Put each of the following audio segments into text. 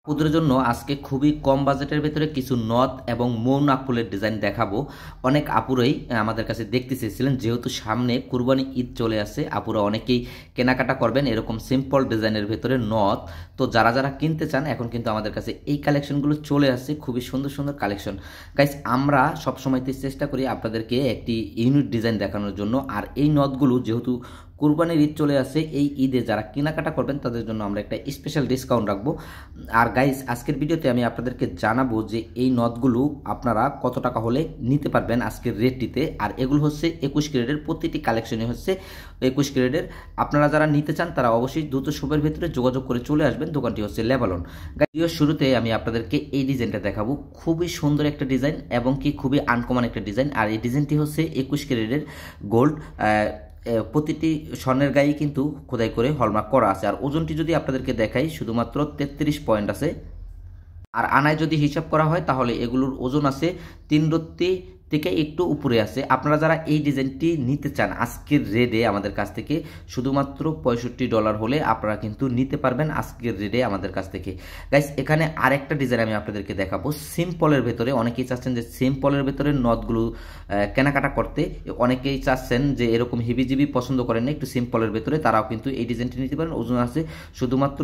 আপুদের জন্য আজকে খুবই কম বাজেটের ভেতরে কিছু নথ এবং মৌ নাকফুলের ডিজাইন দেখাবো। অনেক আপুরাই আমাদের কাছে দেখতে চেয়েছিলেন, যেহেতু সামনে কুরবানি ঈদ চলে আসছে, আপুরা অনেকেই কেনাকাটা করবেন এরকম সিম্পল ডিজাইনের ভেতরে নথ। তো যারা যারা কিনতে চান এখন কিন্তু আমাদের কাছে এই কালেকশনগুলো চলে আসছে, খুবই সুন্দর সুন্দর কালেকশন। গাইস, আমরা সবসময়তে চেষ্টা করি আপনাদেরকে একটি ইউনিক ডিজাইন দেখানোর জন্য। আর এই নথগুলো যেহেতু কুরবানির ঈদ চলে আসছে, এই ঈদে যারা কেনাকাটা করবেন তাদের জন্য আমরা একটা স্পেশাল ডিসকাউন্ট রাখবো। আর গাইস, আজকের ভিডিওতে আমি আপনাদেরকে জানাবো যে এই নথগুলো আপনারা কত টাকা হলে নিতে পারবেন আজকের রেটটিতে। আর এগুলো হচ্ছে 21 ক্যারেটের, প্রতিটি কালেকশনই হচ্ছে 21 ক্যারেটের। আপনারা যারা নিতে চান তারা অবশ্যই দ্রুত শপের ভিতরে যোগাযোগ করে চলে আসবেন। দোকানটি হচ্ছে লেবালন। ভিডিওর শুরুতে আমি আপনাদেরকে এই ডিজাইনটা দেখাবো, খুবই সুন্দর একটা ডিজাইন এবং কি খুবই আনকমন একটা ডিজাইন। আর এই ডিজাইনটি হচ্ছে 21 ক্যারেটের গোল্ড। প্রতিটি স্বর্ণের গায়ে কিন্তু খোদাই করে হলমার্ক করা আছে। আর ওজনটি যদি আপনাদেরকে দেখাই, শুধুমাত্র 33 পয়েন্ট আছে। আর আনায় যদি হিসাব করা হয় তাহলে এগুলোর ওজন আছে 3 রত্তি থেকে একটু উপরে আছে। আপনারা যারা এই ডিজাইনটি নিতে চান আজকের রেটে আমাদের কাছ থেকে, শুধুমাত্র $65 হলে আপনারা কিন্তু নিতে পারবেন আজকের রেটে আমাদের কাছ থেকে। গাইস, এখানে আরেকটা ডিজাইন আমি আপনাদেরকে দেখাবো সিম্পলের ভেতরে। অনেকেই চাচ্ছেন যে সিম্পলের ভেতরে নথগুলো কেনাকাটা করতে, অনেকেই চাচ্ছেন যে এরকম হিবিজিবি পছন্দ করেন না, একটু সিম্পলের ভেতরে, তারাও কিন্তু এই ডিজাইনটি নিতে পারেন। ওজন আছে শুধুমাত্র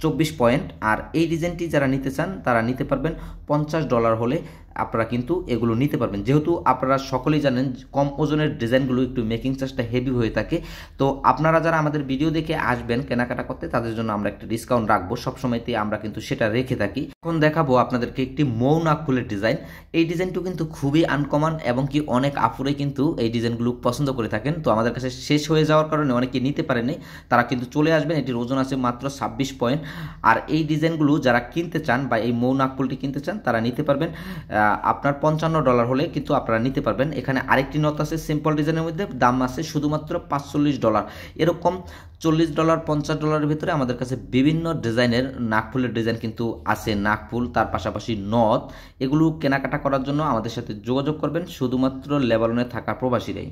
24 পয়েন্ট। আর এই ডিজাইনটি যারা নিতে চান তারা নিতে পারবেন $50 হলে আপনারা কিন্তু এগুলো নিতে পারবেন। যেহেতু আপনারা সকলেই জানেন কম ওজনের ডিজাইনগুলো একটু মেকিং চার্জটা হেভি হয়ে থাকে। তো আপনারা যারা আমাদের ভিডিও দেখে আসবেন কেনাকাটা করতে, তাদের জন্য আমরা একটা ডিসকাউন্ট রাখবো, সবসময়তেই আমরা কিন্তু সেটা রেখে থাকি। এখন দেখাবো আপনাদেরকে একটি মৌ নাকফুলের ডিজাইন। এই ডিজাইনটি কিন্তু খুবই আনকমন এবং কি অনেক আপুরে কিন্তু এই ডিজাইনগুলো পছন্দ করে থাকেন। তো আমাদের কাছে শেষ হয়ে যাওয়ার কারণে অনেকে নিতে পারেনি, তারা কিন্তু চলে আসবেন। এটির ওজন আছে মাত্র 26 পয়েন্ট। আর এই ডিজাইনগুলো যারা কিনতে চান বা এই মৌ নাকফুলটি কিনতে চান তারা নিতে পারবেন আপনার $55 হলে কিন্তু আপনারা নিতে পারবেন। এখানে আরেকটি নথ আছে সিম্পল ডিজাইনের মধ্যে, দাম আছে শুধুমাত্র $45। এরকম $40 $50 ভিতরে আমাদের কাছে বিভিন্ন ডিজাইনের নাকফুলের ডিজাইন কিন্তু আছে। নাকফুল, তার পাশাপাশি নথ, এগুলো কেনাকাটা করার জন্য আমাদের সাথে যোগাযোগ করবেন শুধুমাত্র লেবাননে থাকা প্রবাসীরাই।